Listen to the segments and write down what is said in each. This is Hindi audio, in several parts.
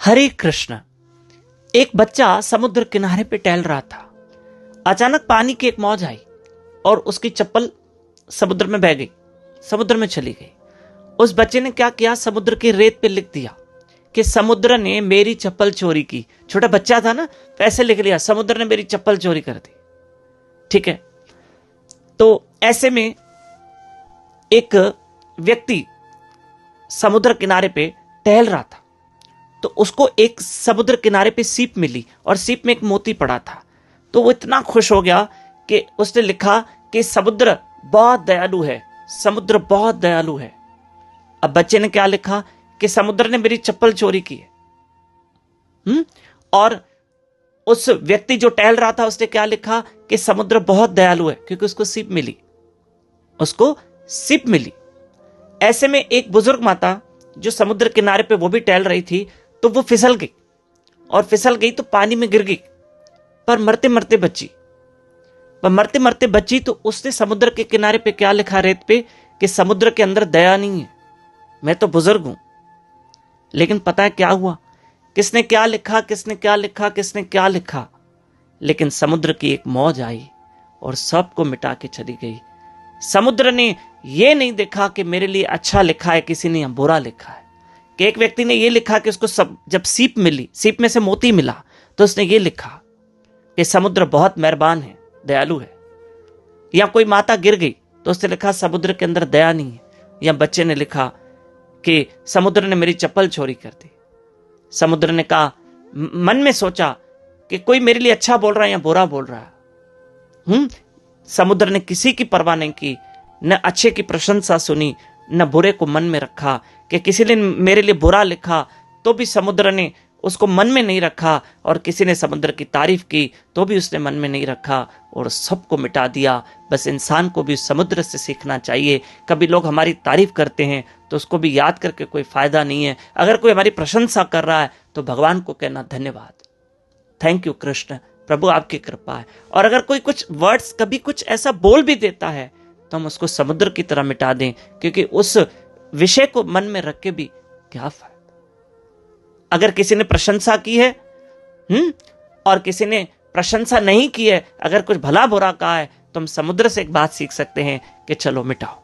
हरे कृष्ण। एक बच्चा समुद्र किनारे पे टहल रहा था। अचानक पानी की एक मौज आई और उसकी चप्पल समुद्र में बह गई, समुद्र में चली गई। उस बच्चे ने क्या किया, समुद्र की रेत पे लिख दिया कि समुद्र ने मेरी चप्पल चोरी की। छोटा बच्चा था ना, पैसे लिख लिया, समुद्र ने मेरी चप्पल चोरी कर दी। ठीक है, तो ऐसे में एक व्यक्ति समुद्र किनारे पे टहल रहा था, तो उसको एक समुद्र किनारे पे सीप मिली और सीप में एक मोती पड़ा था। तो वो इतना खुश हो गया कि उसने लिखा कि समुद्र बहुत दयालु है, समुद्र बहुत दयालु है। अब बच्चे ने क्या लिखा कि समुद्र ने मेरी चप्पल चोरी की है। और उस व्यक्ति जो टहल रहा था उसने क्या लिखा कि समुद्र बहुत दयालु है, क्योंकि उसको सीप मिली, उसको सीप मिली। ऐसे में एक बुजुर्ग माता जो समुद्र किनारे पे वो भी टहल रही थी, तो वो फिसल गई और फिसल गई तो पानी में गिर गई, पर मरते मरते बची। तो उसने समुद्र के किनारे पे क्या लिखा रेत पे कि समुद्र के अंदर दया नहीं है, मैं तो बुजुर्ग हूं। लेकिन पता है क्या हुआ, किसने क्या लिखा, लेकिन समुद्र की एक मौज आई और सबको मिटा के चली गई। समुद्र ने यह नहीं देखा कि मेरे लिए अच्छा लिखा है, किसी ने बुरा लिखा है। कि एक व्यक्ति ने यह लिखा कि उसको जब सीप मिली, सीप में से मोती मिला, तो उसने ये लिखा कि समुद्र बहुत मेहरबान है, दयालु है। या कोई माता गिर गई तो उसने लिखा समुद्र के अंदर दया नहीं है। या बच्चे ने लिखा कि समुद्र ने मेरी चप्पल चोरी कर दी। समुद्र ने कहा, मन में सोचा कि कोई मेरे लिए अच्छा बोल रहा है या बुरा बोल रहा है। समुद्र ने किसी की परवाह नहीं की, न अच्छे की प्रशंसा सुनी, न बुरे को मन में रखा। कि किसी ने मेरे लिए बुरा लिखा तो भी समुद्र ने उसको मन में नहीं रखा, और किसी ने समुद्र की तारीफ की तो भी उसने मन में नहीं रखा और सबको मिटा दिया। बस इंसान को भी समुद्र से सीखना चाहिए। कभी लोग हमारी तारीफ करते हैं तो उसको भी याद करके कोई फायदा नहीं है। अगर कोई हमारी प्रशंसा कर रहा है तो भगवान को कहना धन्यवाद, थैंक यू कृष्ण, प्रभु आपकी कृपा है। और अगर कोई कुछ वर्ड्स कभी कुछ ऐसा बोल भी देता है तो हम उसको समुद्र की तरह मिटा दें, क्योंकि उस विषय को मन में रख के भी क्या फायदा। अगर किसी ने प्रशंसा की है और किसी ने प्रशंसा नहीं की है, अगर कुछ भला बुरा कहा है, तो हम समुद्र से एक बात सीख सकते हैं कि चलो मिटाओ,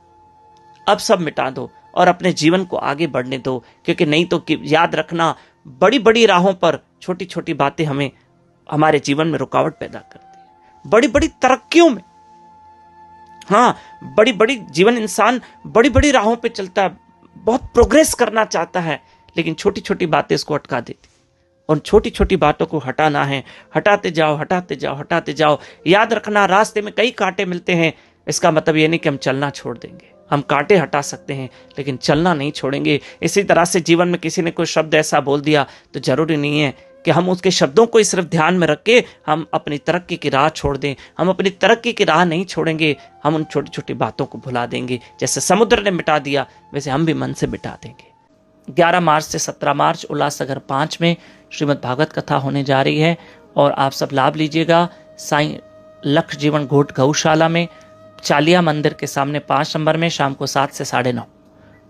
अब सब मिटा दो और अपने जीवन को आगे बढ़ने दो। क्योंकि नहीं तो याद रखना, बड़ी बड़ी राहों पर छोटी छोटी बातें हमें हमारे जीवन में रुकावट पैदा करती है। बड़ी बड़ी तरक्कियों में, बड़ी बड़ी जीवन, इंसान बड़ी बड़ी राहों पे चलता है, बहुत प्रोग्रेस करना चाहता है, लेकिन छोटी छोटी बातें इसको अटका देती। और छोटी छोटी बातों को हटाना है, हटाते जाओ। याद रखना, रास्ते में कई कांटे मिलते हैं, इसका मतलब ये नहीं कि हम चलना छोड़ देंगे। हम कांटे हटा सकते हैं लेकिन चलना नहीं छोड़ेंगे। इसी तरह से जीवन में किसी ने कोई शब्द ऐसा बोल दिया तो जरूरी नहीं है कि हम उसके शब्दों को सिर्फ ध्यान में रख के हम अपनी तरक्की की राह छोड़ दें। हम अपनी तरक्की की राह नहीं छोड़ेंगे, हम उन छोटी छोटी बातों को भुला देंगे। जैसे समुद्र ने मिटा दिया, वैसे हम भी मन से मिटा देंगे। 11 मार्च से 17 मार्च उल्लासनगर 5 में श्रीमद् भागवत कथा होने जा रही है और आप सब लाभ लीजिएगा। साईं लक्ष्य जीवन घोट गौशाला में, चालिया मंदिर के सामने 5 नंबर में, शाम को 7 से 9:30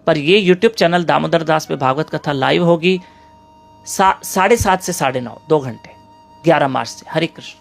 पर ये यूट्यूब चैनल दामोदर दास पे भागवत कथा लाइव होगी 7:30 से 9:30, 2 घंटे, 11 मार्च से। हरे कृष्ण।